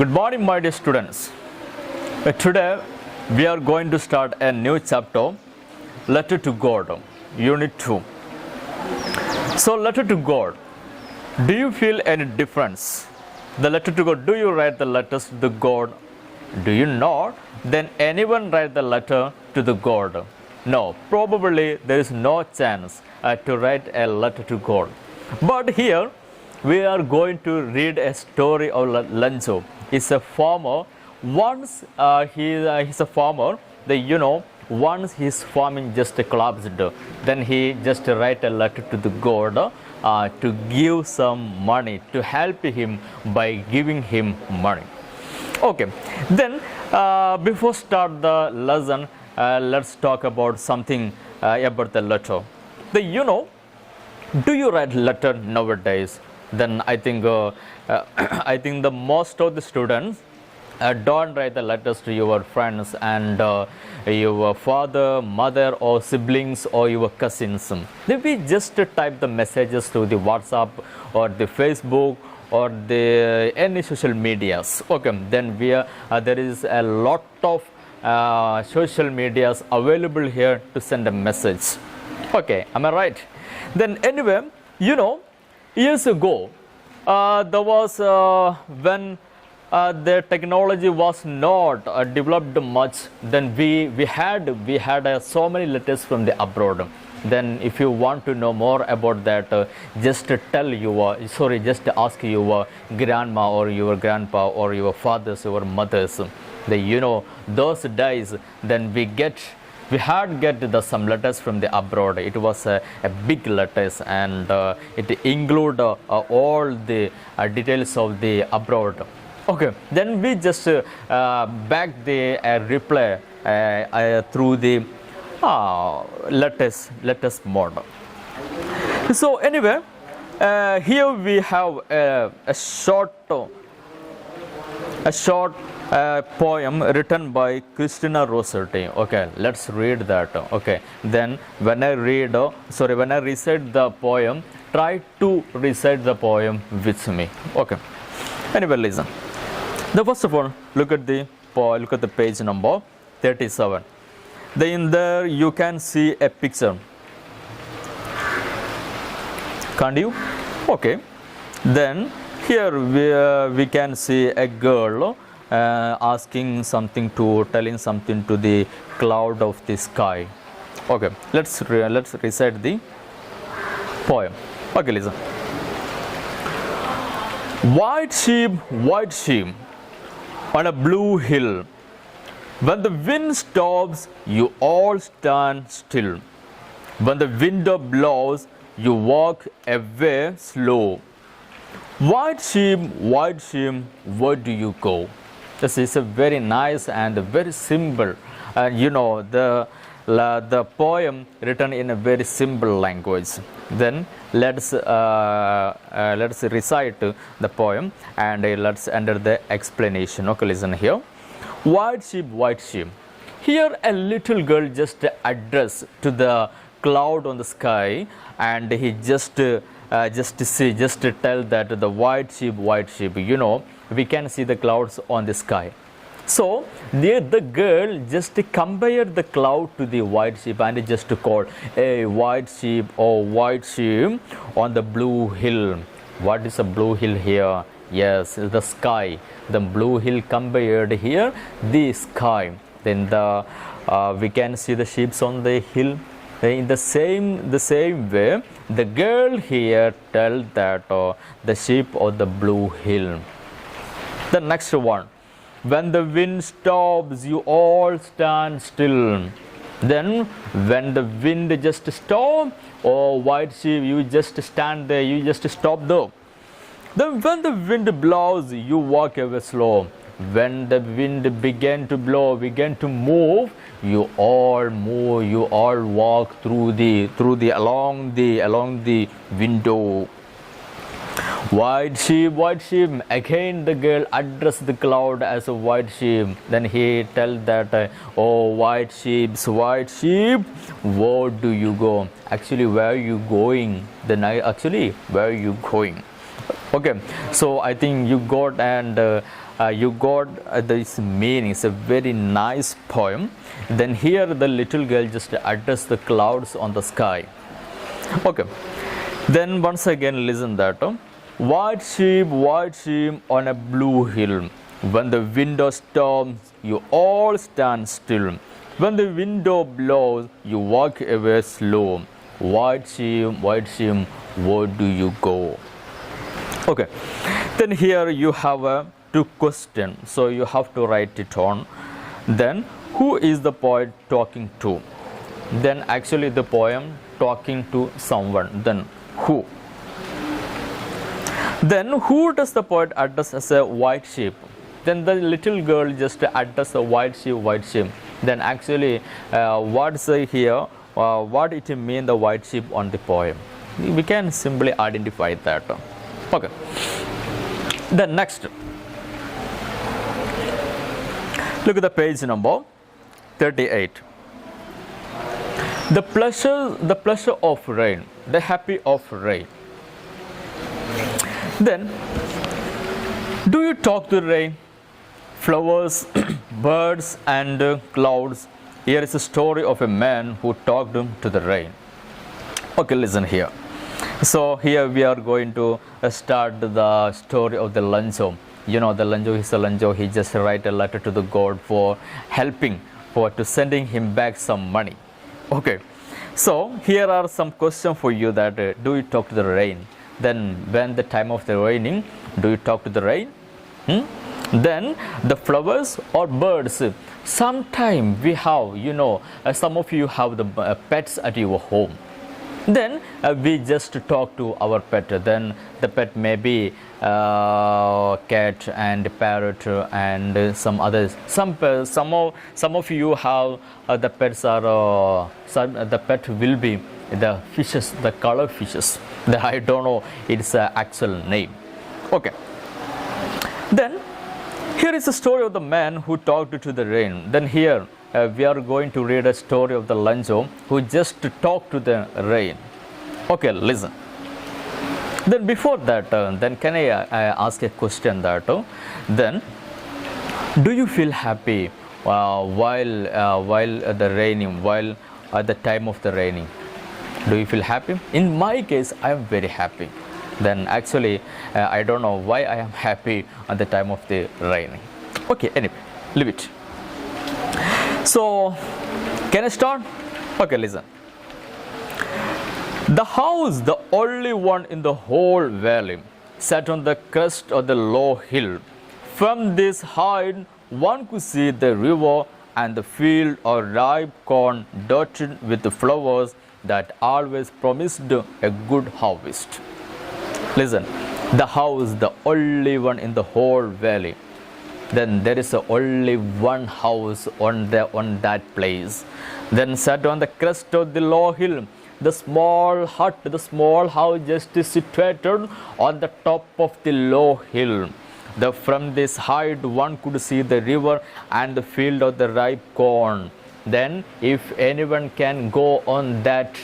Good morning, my dear students. Today we are going to start a new chapter, Letter to God, Unit 2. So, Letter to God. Do you feel any difference? The letter to God, do you write the letters to the God? Do you not? Then anyone write the letter to the God? No, probably there is no chance to write a letter to God. But here we are going to read a story of Lanzo. He's a farmer. Once he's a farmer, once his farming just collapsed, then he just write a letter to the God to give some money, to help him by giving him money. Okay, then before start the lesson, let's talk about something about the letter. Do you write letter nowadays? Then I think the most of the students don't write the letters to your friends and your father, mother, or siblings, or your cousins. We just type the messages through the WhatsApp or the Facebook or the any social medias. Okay, then there is a lot of social medias available here to send a message. Okay, am I right? Then anyway, years ago, there was when the technology was not developed much. Then we had so many letters from the abroad. Then if you want to know more about that, just ask your grandma or your grandpa or your fathers or mothers. Those days, then we had some letters from the abroad. It was a big letters, and it include all the details of the abroad. Okay, then we just back the reply through the letters mode. So anyway, here we have a short poem written by Christina Rossetti. Okay, let's read that. Okay, then when I recite the poem, try to recite the poem with me. Okay, anyway, listen. The first of all, look at the page number 37. In there you can see a picture. Can't you? Okay. Then here we can see a girl telling something to the cloud of the sky. Okay, let's recite the poem. Okay, listen. White sheep on a blue hill. When the wind stops, you all stand still. When the wind blows, you walk away slow. White sheep, where do you go? This is a very nice and very simple. The poem written in a very simple language. Then let's recite the poem and let's enter the explanation. Okay, listen here. White sheep. Here a little girl just addressed to the cloud on the sky, and he just tell that the white sheep. We can see the clouds on the sky. So the girl just compared the cloud to the white sheep and just called a white sheep on the blue hill. What is a blue hill here? Yes, the sky. The blue hill compared here the sky. Then we can see the sheep on the hill. In the same way, the girl here tell that the sheep on the blue hill. The next one. When the wind stops, you all stand still. Then when the wind just stops, white sheep, you just stand there, you just stop there. Then when the wind blows, you walk away slow. When the wind began to blow, began to move, you all walk along the window. White sheep, again the girl addressed the cloud as a white sheep. Then he tell that, white sheep, where do you go? Actually, where are you going? Where are you going? Okay, so I think you got and you got this meaning. It's a very nice poem. Then here the little girl just addressed the clouds on the sky. Okay. Then once again listen that. White sheep on a blue hill. When the window storms, you all stand still. When the window blows, you walk away slow. White sheep, where do you go? Okay. Then here you have a two question. So you have to write it on. Then who is the poet talking to? Then actually the poem talking to someone. Then who? Then who does the poet address as a white sheep? Then the little girl just address a white sheep. Then actually what's here, what it mean the white sheep on the poem? We can simply identify that. Okay. Then next, look at the page number 38. The pleasure of rain, the happy of rain. Then, do you talk to rain? Flowers, birds and clouds. Here is a story of a man who talked to the rain. Okay, listen here. So here we are going to start the story of the Lanzo. You know, the Lanzo is a Lanzo. He just write a letter to the God for helping, to sending him back some money. Okay. So here are some questions for you that do you talk to the rain? Then when the time of the raining, do you talk to the rain? Then the flowers or birds. Sometime we have, you know, some of you have the pets at your home. Then we just talk to our pet. Then the pet may be cat and parrot and some others. Some of you have the pets are the pet will be the fishes, the color fishes. I don't know its actual name. Okay. Then here is a story of the man who talked to the rain. Then here we are going to read a story of the Lanzo who just talked to the rain. Okay, listen. Then before that, then can I ask a question that then do you feel happy while the raining, while at the time of the raining? Do you feel happy? In my case, I am very happy. Then actually I don't know why I am happy at the time of the raining. Okay, anyway, leave it. So can I start? Okay, listen. The house, the only one in the whole valley, sat on the crest of the low hill. From this height one could see the river and the field of ripe corn dotted with the flowers that always promised a good harvest. Listen, the house, the only one in the whole valley. Then there is only one house on that place. Then sat on the crest of the low hill, the small hut, the small house just situated on the top of the low hill. From this height one could see the river and the field of the ripe corn. Then if anyone can go on that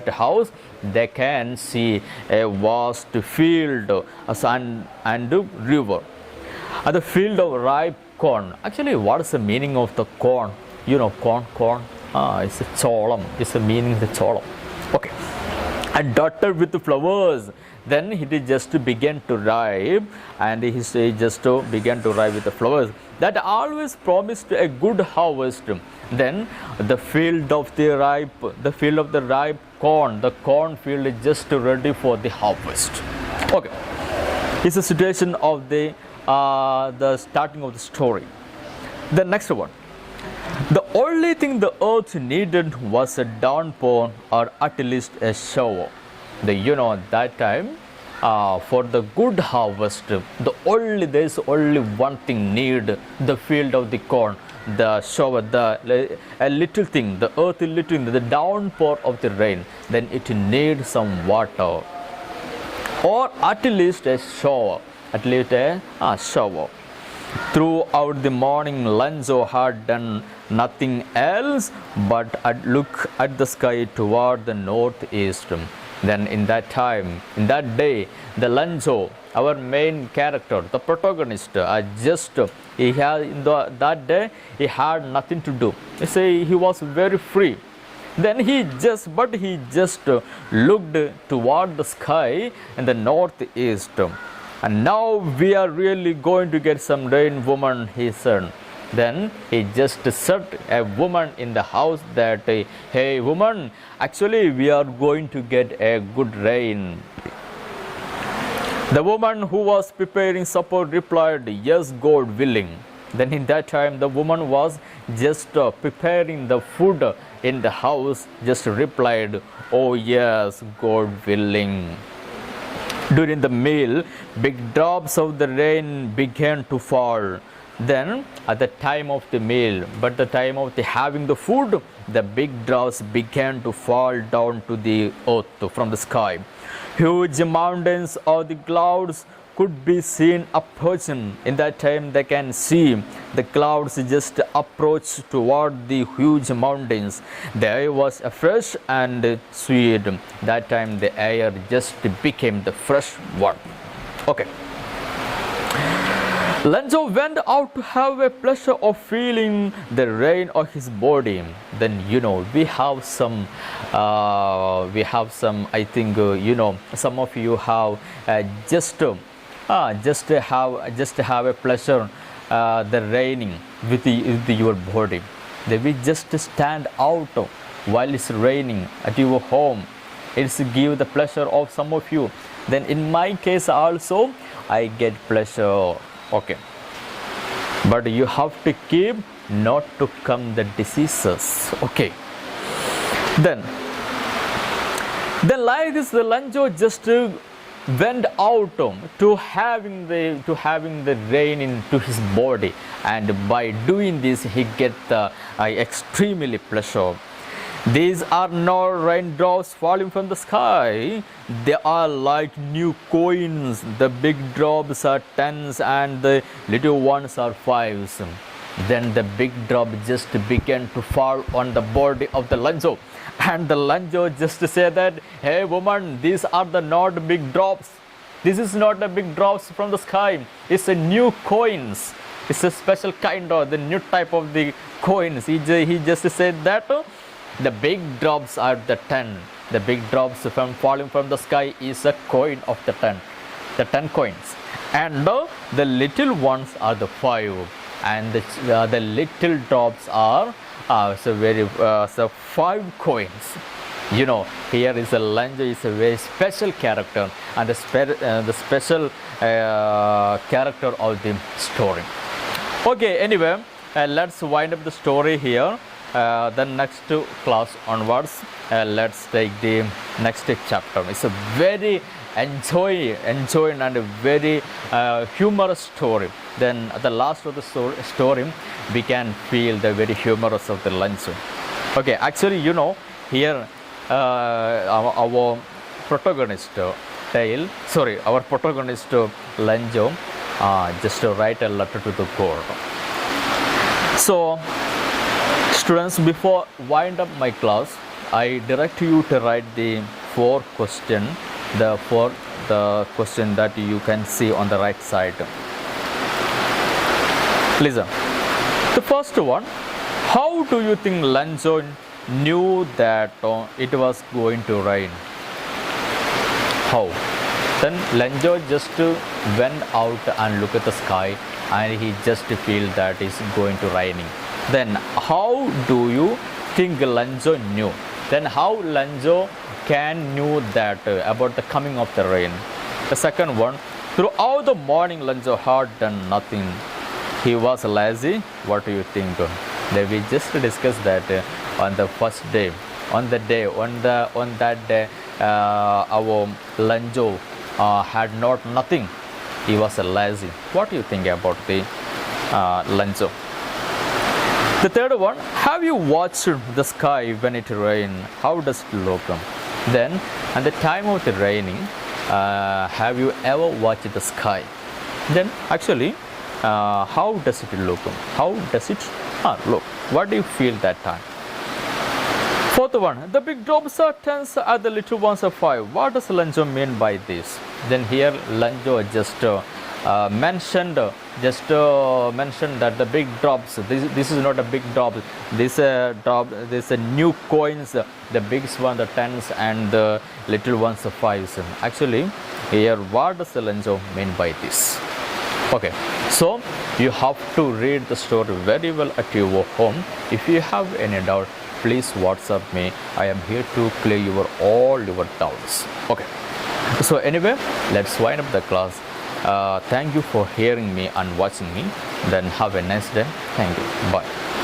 house, they can see a vast field and river. And the field of ripe corn. Actually, what is the meaning of the corn? You know, corn. It's a cholam. It's the meaning of the cholam. Okay. And dotted with the flowers. Then it just began to ripe, and he just began to ripe with the flowers that always promised a good harvest. Then the field of the ripe corn, the corn field is just ready for the harvest. Okay, it's a situation of the starting of the story. The next one. The only thing the earth needed was a downpour, or at least a shower. That time for the good harvest, there is only one thing need: the field of the corn, the shower, a little thing, the earth little thing, the downpour of the rain. Then it needs some water, or at least a shower, Throughout the morning, Lanzo had done nothing else but look at the sky toward the northeast. Then in that time, in that day, the Lanzo, our main character, the protagonist, he had that day he had nothing to do. You see, he was very free. Then he just looked toward the sky in the northeast. And now we are really going to get some rain, woman, he said. Then he just said a woman in the house that, hey woman, actually we are going to get a good rain. The woman who was preparing supper replied, yes, God willing. Then in that time the woman was just preparing the food in the house, just replied, oh yes, God willing. During the meal, big drops of the rain began to fall. Then at the time of the meal, but the time of the having the food, the big drops began to fall down to the earth from the sky. Huge mountains or the clouds could be seen approaching. In that time they can see the clouds just approach toward the huge mountains. The air was fresh and sweet. That time the air just became the fresh one. Okay. Lanzo went out to have a pleasure of feeling the rain on his body. Then we have some I think some of you have just have a pleasure the raining with your body. Then we just stand out while it's raining at your home. It's give the pleasure of some of you. Then in my case also I get pleasure. Okay, but you have to keep not to come the diseases. Okay, then like this the Lanzo just went out to having the rain into his body, and by doing this he get the extremely pleasure. These are not raindrops falling from the sky. They are like new coins. The big drops are tens and the little ones are fives. Then the big drop just began to fall on the body of the Lanzo. And the Lanzo just said that, hey woman, these are the not big drops. This is not the big drops from the sky. It's a new coins. It's a special kind of the new type of the coins. He just said that. The big drops are the 10. The big drops from falling from the sky is a coin of the 10 coins. And the little ones are the 5. And the little drops are so 5 coins. Here is a Lanzo is a very special character and the special character of the story. Okay, anyway, let's wind up the story here. The next class onwards, let's take the next chapter. It's a very enjoying and a very humorous story. Then at the last of the story, we can feel the very humorous of the Lanzo. Okay, actually, here our protagonist Lanzo just to write a letter to the God. So students, before wind up my class, I direct you to write the 4 questions, the question that you can see on the right side. Listen. The first one, how do you think Lanzo knew that it was going to rain? How? Then Lanzo just went out and looked at the sky and he just feel that it's going to raining. Then how do you think Lanzo knew? Then how Lanzo can knew that about the coming of the rain? The second one, throughout the morning Lanzo had done nothing. He was lazy. What do you think? Then we just discussed that on the first day, on that day, our Lanzo had not nothing. He was lazy. What do you think about the Lanzo? The third one, have you watched the sky when it rains? How does it look? Then, at the time of the raining, have you ever watched the sky? Then, actually, how does it look? How does it look? What do you feel that time? Fourth one, the big drops are 10s and the little ones are 5. What does Lanjo mean by this? Then here Lanjo just mentioned that the big drops, this is not a big drop, this a new coins, the biggest one the 10s and the little ones the 5s. Actually here what does Lanjo mean by this? Okay, so you have to read the story very well at your home. If you have any doubt, please WhatsApp me. I am here to clear all your doubts. Okay, so anyway, let's wind up the class. Thank you for hearing me and watching me. Then have a nice day. Thank you. Bye.